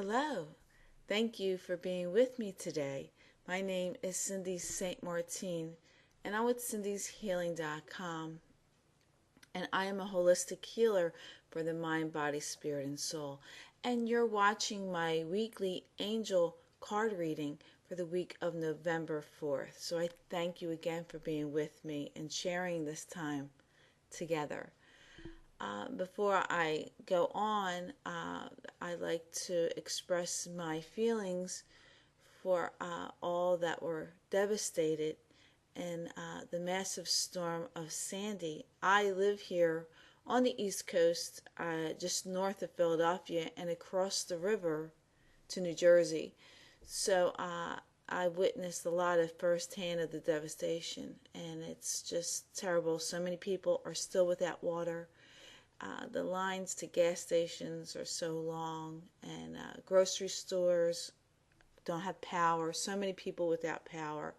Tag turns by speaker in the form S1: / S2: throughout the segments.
S1: Hello. Thank you for being with me today. My name is Cindy St. Martin, and I'm with cindyshealing.com, and I am a holistic healer for the mind, body, spirit, and soul. And you're watching my weekly angel card reading for the week of November 4th. So I thank you again for being with me and sharing this time together. Before I go on, I'd like to express my feelings for all that were devastated in the massive storm of Sandy. I live here on the East Coast, just north of Philadelphia and across the river to New Jersey. So I witnessed a lot of firsthand of the devastation, and it's just terrible. So many people are still without water. The lines to gas stations are so long, and grocery stores don't have power. So many people without power.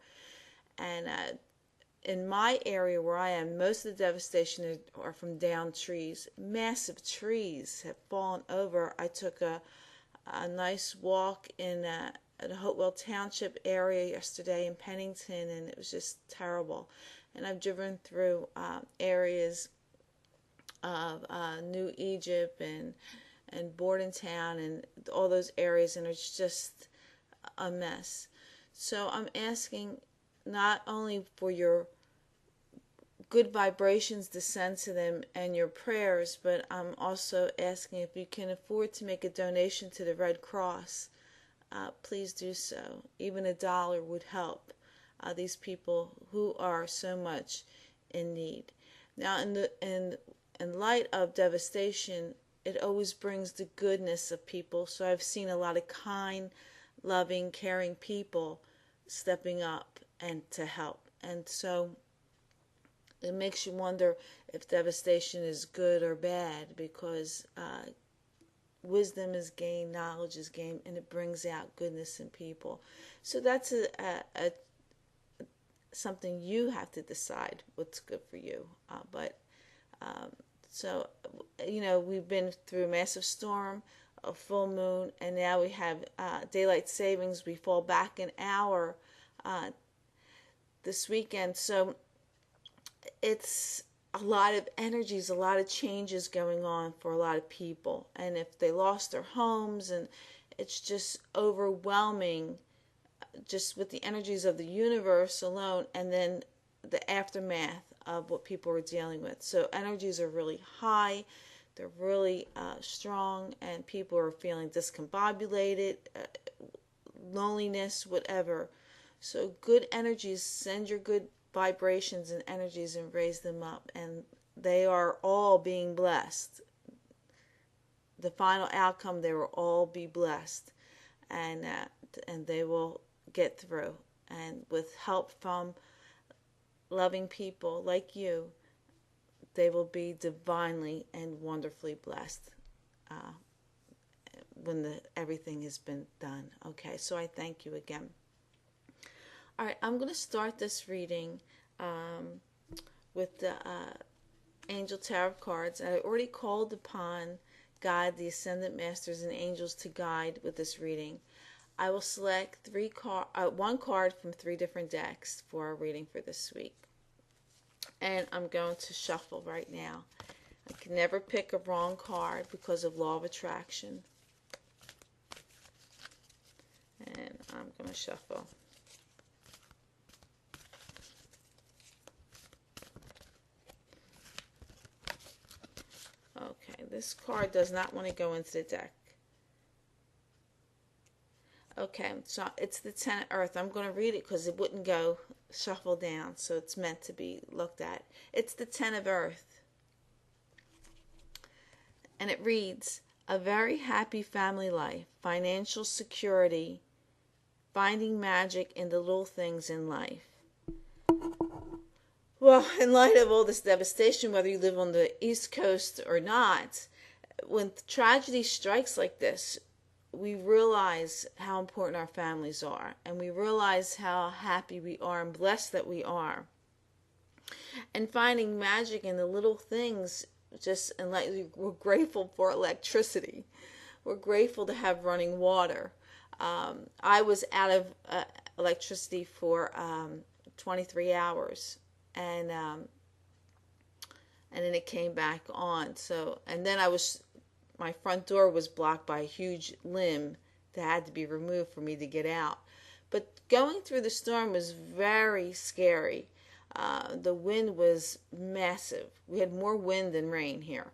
S1: And in my area where I am, most of the devastation are from downed trees. Massive trees have fallen over. I took a nice walk in the Hopewell Township area yesterday in Pennington, and it was just terrible. And I've driven through areas of New Egypt and Bordentown and all those areas, and it's just a mess. So I'm asking not only for your good vibrations to send to them and your prayers, but I'm also asking if you can afford to make a donation to the Red Cross. Please do so. Even $1 would help these people who are so much in need. Now, in light of devastation, it always brings the goodness of people. So I've seen a lot of kind, loving, caring people stepping up and to help. And so it makes you wonder if devastation is good or bad, because wisdom is gained, knowledge is gained, and it brings out goodness in people. So that's something you have to decide what's good for you. So, we've been through a massive storm, a full moon, and now we have daylight savings. We fall back an hour this weekend. So it's a lot of energies, a lot of changes going on for a lot of people. And if they lost their homes, and it's just overwhelming, just with the energies of the universe alone, and then the aftermath of what people are dealing with. So energies are really high, they're really strong, and people are feeling discombobulated, loneliness, whatever. So good energies, send your good vibrations and energies and raise them up, and they are all being blessed. The final outcome, they will all be blessed, and they will get through. And with help from loving people like you, they will be divinely and wonderfully blessed when everything has been done. Okay, so I thank you again. All right, I'm going to start this reading with the Angel Tarot cards. I already called upon God, the Ascended Masters, and Angels to guide with this reading. I will select one card from 3 different decks for our reading for this week. And I'm going to shuffle right now. I can never pick a wrong card because of law of attraction. And I'm going to shuffle. Okay, this card does not want to go into the deck. Okay, so it's the 10 of Earth. I'm going to read it because it wouldn't go shuffle down, so it's meant to be looked at. It's the 10 of Earth. And it reads, a very happy family life, financial security, finding magic in the little things in life. Well, in light of all this devastation, whether you live on the East Coast or not, when tragedy strikes like this, we realize how important our families are, and we realize how happy we are and blessed that we are. And finding magic in the little things, and like we're grateful for electricity. we're grateful to have running water. I was out of electricity for 23 hours, and then it came back on. So, and then my front door was blocked by a huge limb that had to be removed for me to get out. But going through the storm was very scary. The wind was massive. We had more wind than rain here,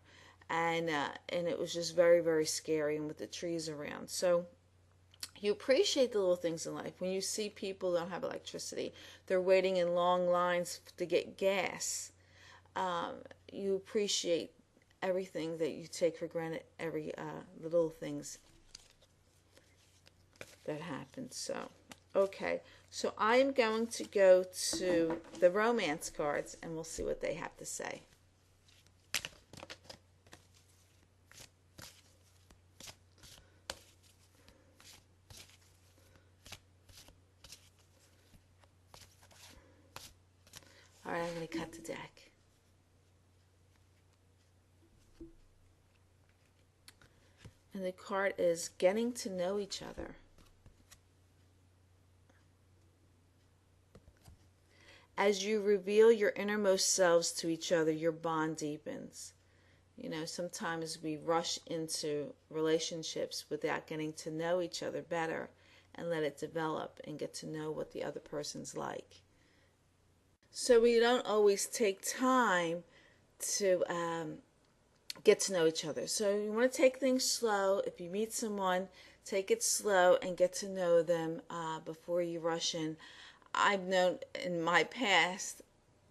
S1: and it was just very, very scary, and with the trees around. So you appreciate the little things in life. When you see people who don't have electricity, they're waiting in long lines to get gas. You appreciate everything that you take for granted, every the little things that happen. So, okay. So I am going to go to the romance cards, and we'll see what they have to say. All right, I'm going to cut the deck. And the card is getting to know each other. As you reveal your innermost selves to each other, your bond deepens. You know, sometimes we rush into relationships without getting to know each other better and let it develop and get to know what the other person's like. So we don't always take time to get to know each other. So you want to take things slow. If you meet someone, take it slow and get to know them before you rush in. I've known in my past,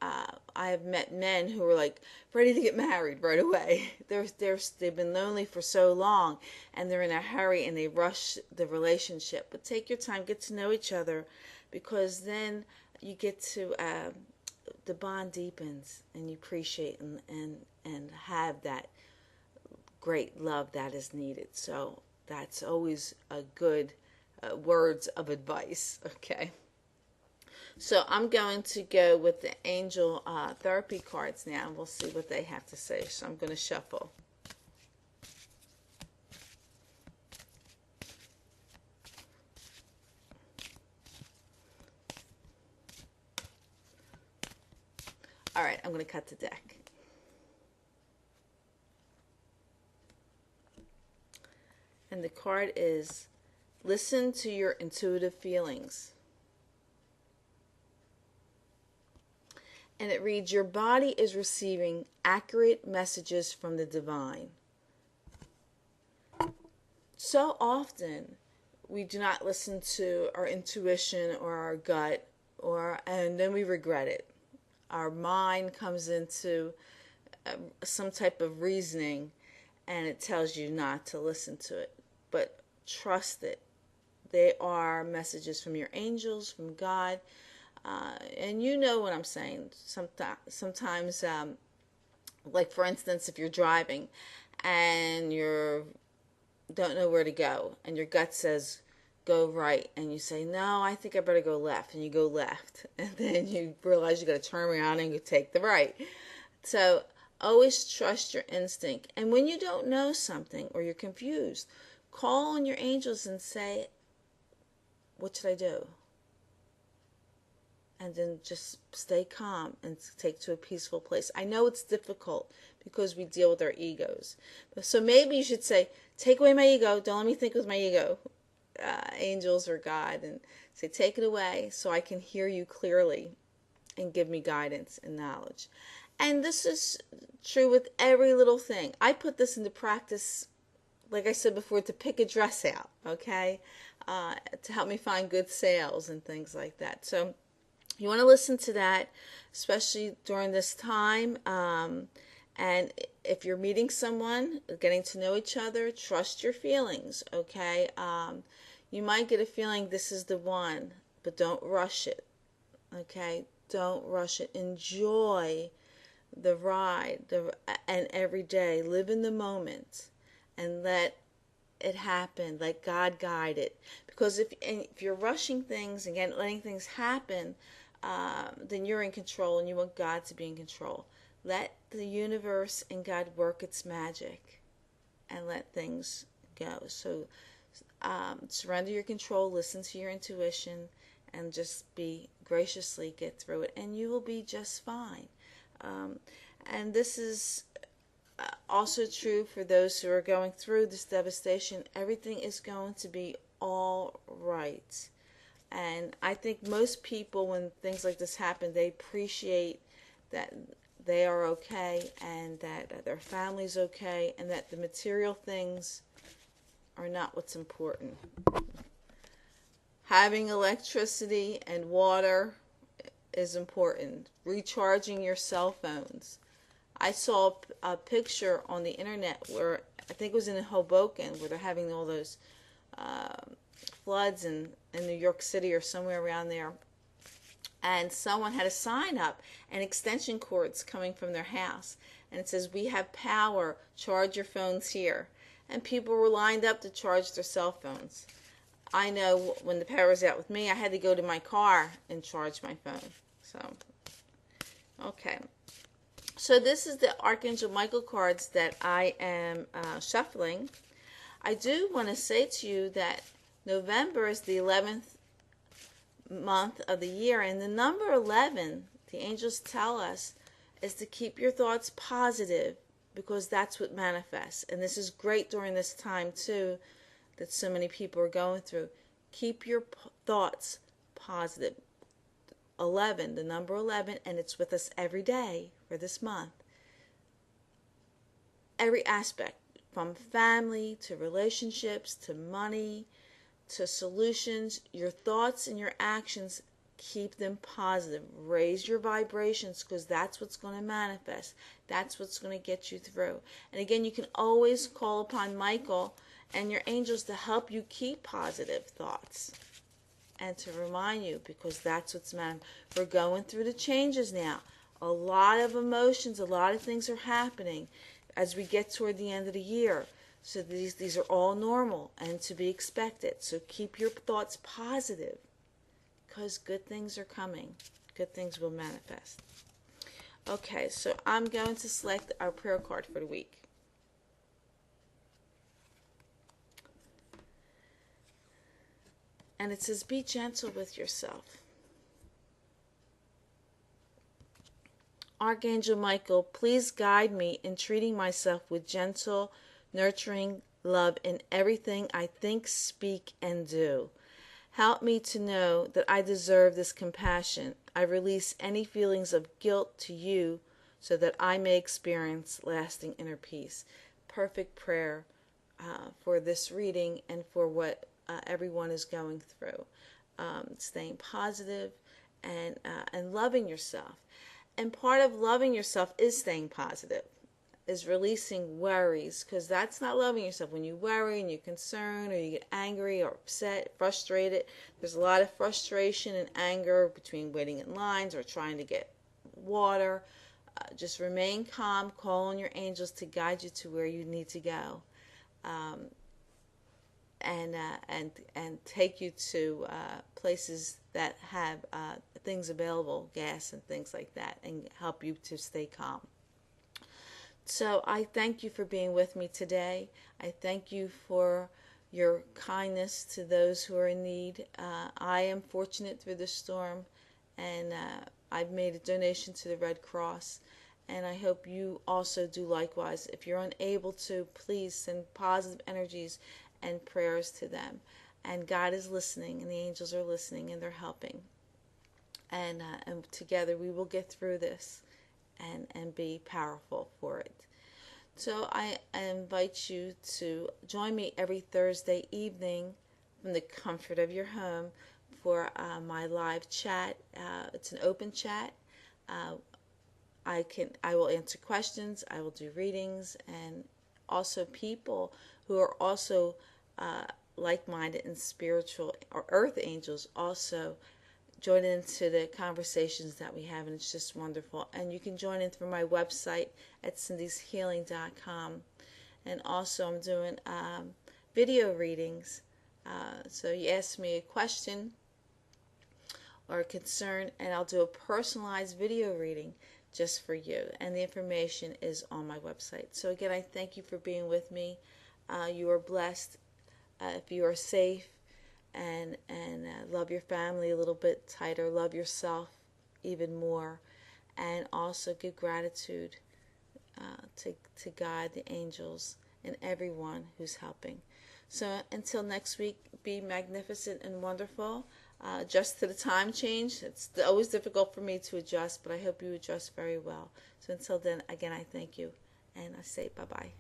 S1: I have met men who were like ready to get married right away. They've been lonely for so long, and they're in a hurry and they rush the relationship. But take your time, get to know each other, because then you get to the bond deepens, and you appreciate and have that great love that is needed. So that's always a good words of advice. Okay. So I'm going to go with the angel therapy cards now, and we'll see what they have to say. So I'm going to shuffle. All right, I'm going to cut the deck. And the card is listen to your intuitive feelings. And it reads, your body is receiving accurate messages from the divine. So often we do not listen to our intuition or our gut, and then we regret it. Our mind comes into some type of reasoning, and it tells you not to listen to it. But trust it. They are messages from your angels, from God. And you know what I'm saying. Sometimes, like for instance, if you're driving and you don't know where to go, and your gut says go right, and you say, no, I think I better go left, and you go left, and then you realize you got to turn around and you take the right. So always trust your instinct. And when you don't know something or you're confused, call on your angels and say, what should I do? And then just stay calm and take to a peaceful place. I know it's difficult because we deal with our egos. So maybe you should say, take away my ego. Don't let me think with my ego. Angels or God. And say, take it away so I can hear you clearly and give me guidance and knowledge. And this is true with every little thing. I put this into practice, like I said before, to pick a dress out, okay? To help me find good sales and things like that. So you want to listen to that, especially during this time. And if you're meeting someone, getting to know each other, trust your feelings, okay? You might get a feeling this is the one, but don't rush it, okay? Don't rush it. Enjoy the ride and every day. Live in the moment and let it happen. Let God guide it. Because if you're rushing things and letting things happen, then you're in control, and you want God to be in control. Let the universe and God work its magic, and let things go. So surrender your control, listen to your intuition, and just be graciously get through it, and you will be just fine. And this is also true for those who are going through this devastation. Everything is going to be all right. And I think most people, when things like this happen, they appreciate that they are okay and that their family's okay and that the material things are not what's important. Having electricity and water is important. Recharging your cell phones. I saw a picture on the internet where I think it was in Hoboken where they're having all those floods in New York City or somewhere around there. And someone had a sign up and extension cords coming from their house. And it says, "We have power. Charge your phones here." And people were lined up to charge their cell phones. I know when the power was out with me, I had to go to my car and charge my phone. So, okay. So this is the Archangel Michael cards that I am shuffling. I do want to say to you that November is the 11th month of the year, and the number 11, the angels tell us, is to keep your thoughts positive, because that's what manifests. And this is great during this time too that so many people are going through. Keep your thoughts positive. 11, the number 11, and it's with us every day for this month. Every aspect, from family to relationships to money to solutions, your thoughts and your actions, keep them positive. Raise your vibrations, because that's what's going to manifest. That's what's going to get you through. And again, you can always call upon Michael and your angels to help you keep positive thoughts and to remind you, because that's what's manifest. We're going through the changes now. A lot of emotions, a lot of things are happening as we get toward the end of the year. So these are all normal and to be expected. So keep your thoughts positive, because good things are coming. Good things will manifest. Okay, so I'm going to select our prayer card for the week. And it says, be gentle with yourself. Archangel Michael, please guide me in treating myself with gentle, nurturing love in everything I think, speak, and do. Help me to know that I deserve this compassion. I release any feelings of guilt to you so that I may experience lasting inner peace. Perfect prayer for this reading and for what everyone is going through. Staying positive and loving yourself. And part of loving yourself is staying positive, is releasing worries, because that's not loving yourself. When you worry and you're concerned or you get angry or upset, frustrated, there's a lot of frustration and anger between waiting in lines or trying to get water. Just remain calm, call on your angels to guide you to where you need to go, and take you to places that have things available, gas and things like that, and help you to stay calm. So I thank you for being with me today. I thank you for your kindness to those who are in need. I am fortunate through the storm, and I've made a donation to the Red Cross, and I hope you also do likewise. If you're unable to, please send positive energies and prayers to them. And God is listening, and the angels are listening, and they're helping. And together we will get through this and be powerful for it. So I invite you to join me every Thursday evening from the comfort of your home for my live chat. It's an open chat. I will answer questions. I will do readings, and also people who are also like-minded and spiritual or earth angels also join into the conversations that we have, and it's just wonderful. And you can join in through my website at cindyshealing.com. And also I'm doing video readings. So you ask me a question or a concern, and I'll do a personalized video reading just for you. And the information is on my website. So again, I thank you for being with me. you are blessed, if you are safe, and love your family a little bit tighter, love yourself even more, and also give gratitude to God, the angels, and everyone who's helping. So until next week, be magnificent and wonderful. Adjust to the time change. It's always difficult for me to adjust, but I hope you adjust very well. So until then, again, I thank you, and I say bye-bye.